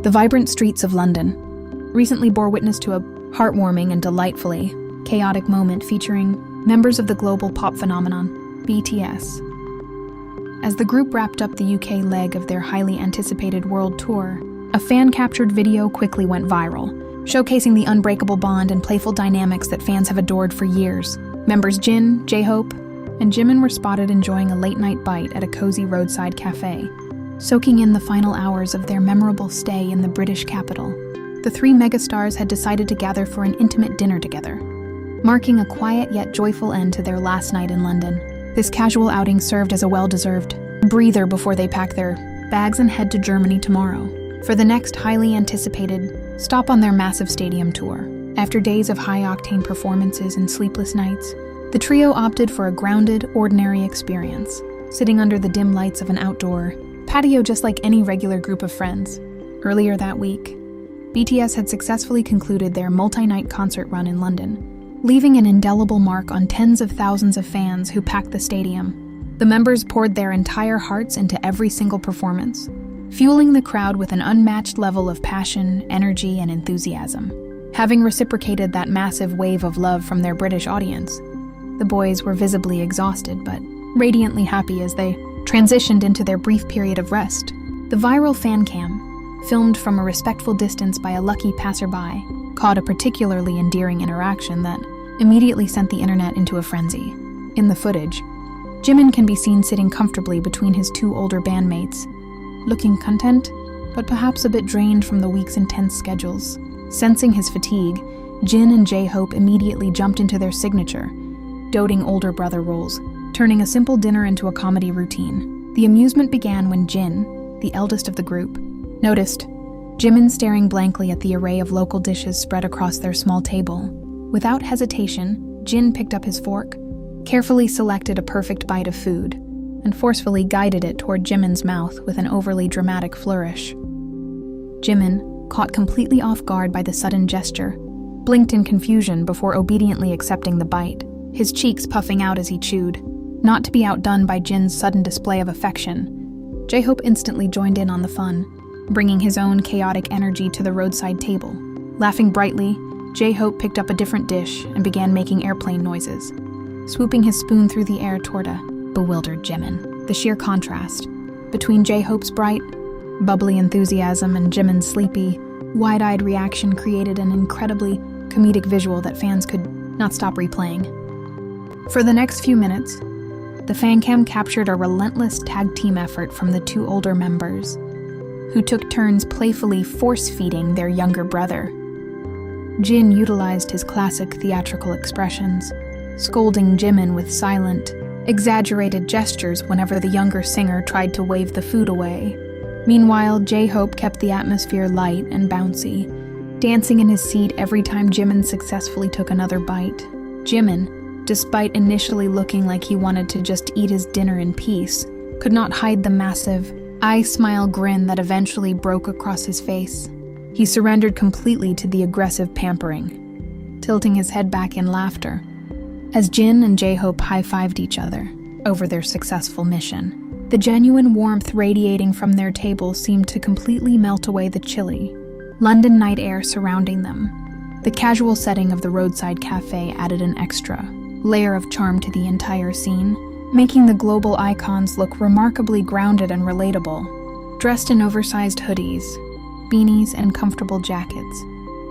The vibrant streets of London recently bore witness to a heartwarming and delightfully chaotic moment featuring members of the global pop phenomenon, BTS. As the group wrapped up the UK leg of their highly anticipated world tour, a fan-captured video quickly went viral, showcasing the unbreakable bond and playful dynamics that fans have adored for years. Members Jin, Jhope, and Jimin were spotted enjoying a late-night bite at a cozy roadside cafe, soaking in the final hours of their memorable stay in the British capital. The three megastars had decided to gather for an intimate dinner together, marking a quiet yet joyful end to their last night in London. This casual outing served as a well-deserved breather before they pack their bags and head to Germany tomorrow for the next highly anticipated stop on their massive stadium tour. After days of high-octane performances and sleepless nights, the trio opted for a grounded, ordinary experience, sitting under the dim lights of an outdoor patio just like any regular group of friends. Earlier that week, BTS had successfully concluded their multi-night concert run in London, leaving an indelible mark on tens of thousands of fans who packed the stadium. The members poured their entire hearts into every single performance, fueling the crowd with an unmatched level of passion, energy, and enthusiasm. Having reciprocated that massive wave of love from their British audience, the boys were visibly exhausted but radiantly happy as they transitioned into their brief period of rest. The viral fancam, filmed from a respectful distance by a lucky passerby, caught a particularly endearing interaction that immediately sent the internet into a frenzy. In the footage, Jimin can be seen sitting comfortably between his two older bandmates, looking content, but perhaps a bit drained from the week's intense schedules. Sensing his fatigue, Jin and Jhope immediately jumped into their signature, doting older brother roles, turning a simple dinner into a comedy routine. The amusement began when Jin, the eldest of the group, noticed Jimin staring blankly at the array of local dishes spread across their small table. Without hesitation, Jin picked up his fork, carefully selected a perfect bite of food, and forcefully guided it toward Jimin's mouth with an overly dramatic flourish. Jimin, caught completely off guard by the sudden gesture, blinked in confusion before obediently accepting the bite, his cheeks puffing out as he chewed. Not to be outdone by Jin's sudden display of affection, Jhope instantly joined in on the fun, bringing his own chaotic energy to the roadside table. Laughing brightly, Jhope picked up a different dish and began making airplane noises, swooping his spoon through the air toward a bewildered Jimin. The sheer contrast between Jhope's bright, bubbly enthusiasm and Jimin's sleepy, wide-eyed reaction created an incredibly comedic visual that fans could not stop replaying. For the next few minutes, the fancam captured a relentless tag team effort from the two older members, who took turns playfully force-feeding their younger brother. Jin utilized his classic theatrical expressions, scolding Jimin with silent, exaggerated gestures whenever the younger singer tried to wave the food away. Meanwhile, Jhope kept the atmosphere light and bouncy, dancing in his seat every time Jimin successfully took another bite. Jimin, despite initially looking like he wanted to just eat his dinner in peace, could not hide the massive, eye-smile grin that eventually broke across his face. He surrendered completely to the aggressive pampering, tilting his head back in laughter, as Jin and Jhope high-fived each other over their successful mission. The genuine warmth radiating from their table seemed to completely melt away the chilly London night air surrounding them. The casual setting of the roadside cafe added an extra layer of charm to the entire scene, making the global icons look remarkably grounded and relatable. Dressed in oversized hoodies, beanies, and comfortable jackets,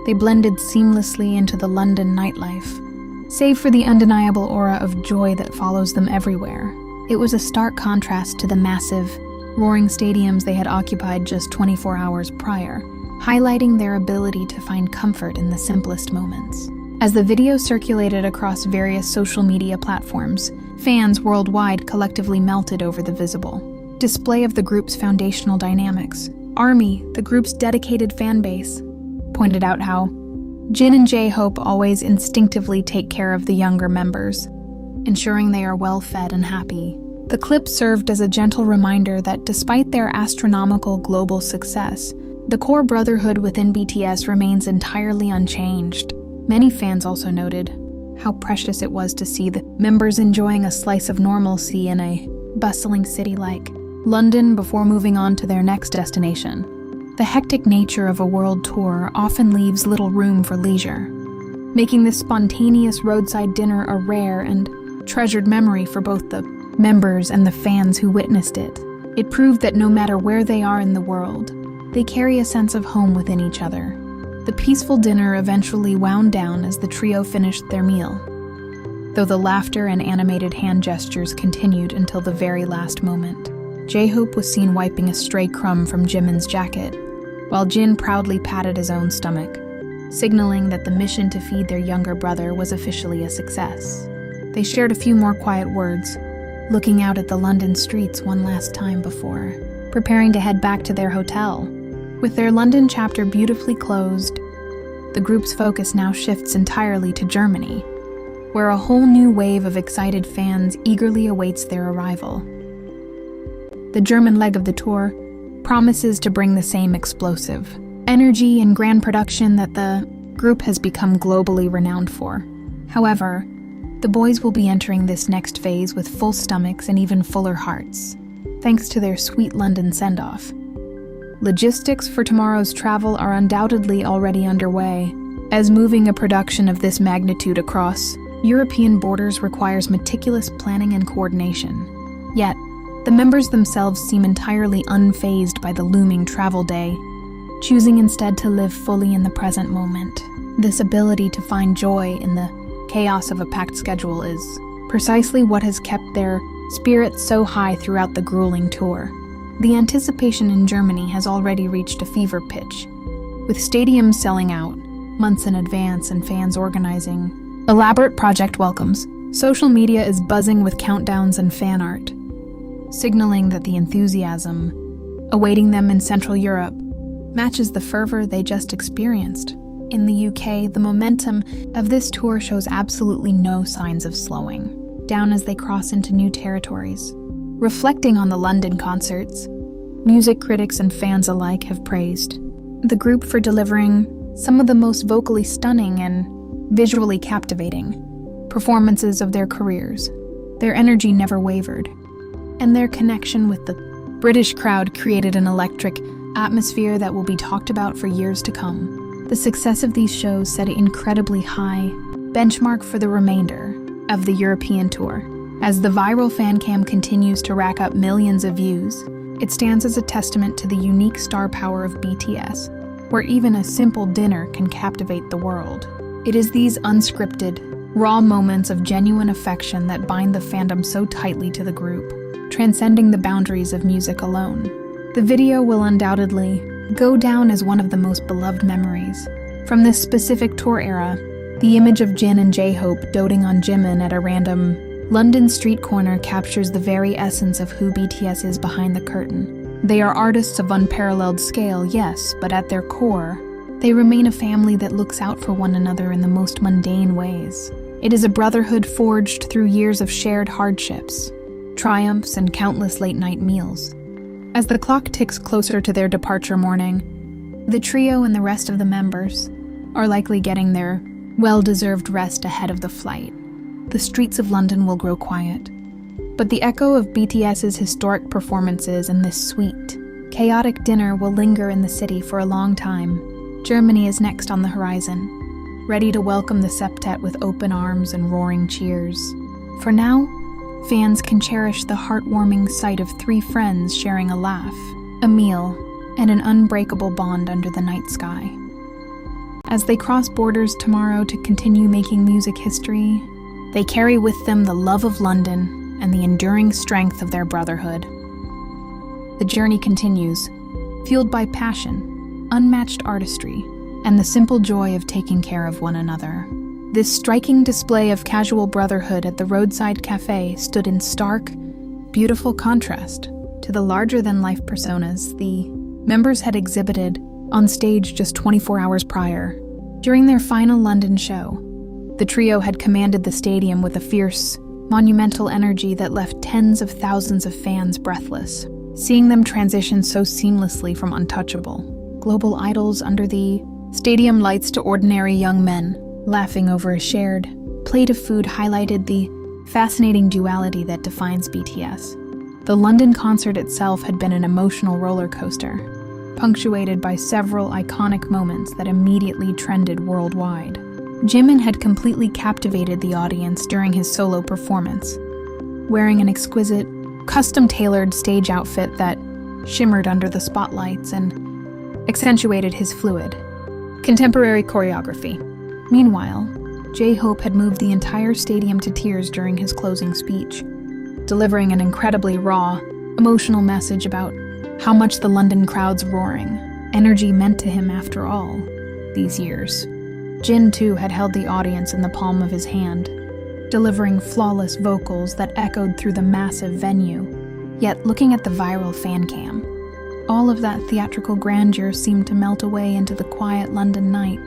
they blended seamlessly into the London nightlife, save for the undeniable aura of joy that follows them everywhere. It was a stark contrast to the massive, roaring stadiums they had occupied just 24 hours prior, highlighting their ability to find comfort in the simplest moments. As the video circulated across various social media platforms, fans worldwide collectively melted over the visible display of the group's foundational dynamics. ARMY, the group's dedicated fan base, pointed out how Jin and Jhope always instinctively take care of the younger members, ensuring they are well-fed and happy. The clip served as a gentle reminder that despite their astronomical global success, the core brotherhood within BTS remains entirely unchanged. Many fans also noted how precious it was to see the members enjoying a slice of normalcy in a bustling city like London before moving on to their next destination. The hectic nature of a world tour often leaves little room for leisure, making this spontaneous roadside dinner a rare and treasured memory for both the members and the fans who witnessed it. It proved that no matter where they are in the world, they carry a sense of home within each other. The peaceful dinner eventually wound down as the trio finished their meal, though the laughter and animated hand gestures continued until the very last moment. Jhope was seen wiping a stray crumb from Jimin's jacket, while Jin proudly patted his own stomach, signaling that the mission to feed their younger brother was officially a success. They shared a few more quiet words, looking out at the London streets one last time before preparing to head back to their hotel. With their London chapter beautifully closed, the group's focus now shifts entirely to Germany, where a whole new wave of excited fans eagerly awaits their arrival. The German leg of the tour promises to bring the same explosive energy and grand production that the group has become globally renowned for. However, the boys will be entering this next phase with full stomachs and even fuller hearts, thanks to their sweet London send-off. Logistics for tomorrow's travel are undoubtedly already underway, as moving a production of this magnitude across European borders requires meticulous planning and coordination. Yet, the members themselves seem entirely unfazed by the looming travel day, choosing instead to live fully in the present moment. This ability to find joy in the chaos of a packed schedule is precisely what has kept their spirits so high throughout the grueling tour. The anticipation in Germany has already reached a fever pitch, with stadiums selling out months in advance and fans organizing elaborate project welcomes. Social media is buzzing with countdowns and fan art, signaling that the enthusiasm awaiting them in Central Europe matches the fervor they just experienced. In the UK, the momentum of this tour shows absolutely no signs of slowing down as they cross into new territories. Reflecting on the London concerts, music critics and fans alike have praised the group for delivering some of the most vocally stunning and visually captivating performances of their careers. Their energy never wavered, and their connection with the British crowd created an electric atmosphere that will be talked about for years to come. The success of these shows set an incredibly high benchmark for the remainder of the European tour. As the viral fancam continues to rack up millions of views, it stands as a testament to the unique star power of BTS, where even a simple dinner can captivate the world. It is these unscripted, raw moments of genuine affection that bind the fandom so tightly to the group, transcending the boundaries of music alone. The video will undoubtedly go down as one of the most beloved memories. From this specific tour era, the image of Jin and Jhope doting on Jimin at a random London street corner captures the very essence of who BTS is behind the curtain. They are artists of unparalleled scale, yes, but at their core, they remain a family that looks out for one another in the most mundane ways. It is a brotherhood forged through years of shared hardships, triumphs, and countless late-night meals. As the clock ticks closer to their departure morning, the trio and the rest of the members are likely getting their well-deserved rest ahead of the flight. The streets of London will grow quiet, but the echo of BTS's historic performances and this sweet, chaotic dinner will linger in the city for a long time. Germany is next on the horizon, ready to welcome the septet with open arms and roaring cheers. For now, fans can cherish the heartwarming sight of three friends sharing a laugh, a meal, and an unbreakable bond under the night sky. As they cross borders tomorrow to continue making music history, they carry with them the love of London and the enduring strength of their brotherhood. The journey continues, fueled by passion, unmatched artistry, and the simple joy of taking care of one another. This striking display of casual brotherhood at the roadside cafe stood in stark, beautiful contrast to the larger-than-life personas the members had exhibited on stage just 24 hours prior. During their final London show, the trio had commanded the stadium with a fierce, monumental energy that left tens of thousands of fans breathless. Seeing them transition so seamlessly from untouchable global idols under the stadium lights to ordinary young men laughing over a shared plate of food highlighted the fascinating duality that defines BTS. The London concert itself had been an emotional roller coaster, punctuated by several iconic moments that immediately trended worldwide. Jimin had completely captivated the audience during his solo performance, wearing an exquisite, custom-tailored stage outfit that shimmered under the spotlights and accentuated his fluid, contemporary choreography. Meanwhile, Jhope had moved the entire stadium to tears during his closing speech, delivering an incredibly raw, emotional message about how much the London crowd's roaring energy meant to him after all these years. Jin, too, had held the audience in the palm of his hand, delivering flawless vocals that echoed through the massive venue. Yet, looking at the viral fancam, all of that theatrical grandeur seemed to melt away into the quiet London night.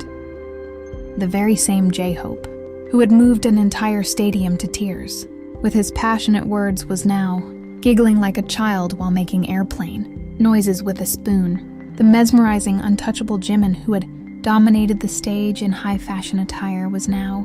The very same Jhope, who had moved an entire stadium to tears, with his passionate words, was now giggling like a child while making airplane noises with a spoon. The mesmerizing, untouchable Jimin, who had dominated the stage in high-fashion attire, was now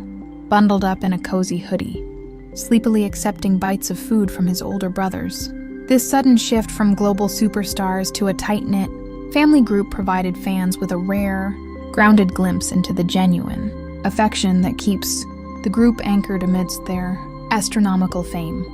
bundled up in a cozy hoodie, sleepily accepting bites of food from his older brothers. This sudden shift from global superstars to a tight-knit family group provided fans with a rare, grounded glimpse into the genuine affection that keeps the group anchored amidst their astronomical fame.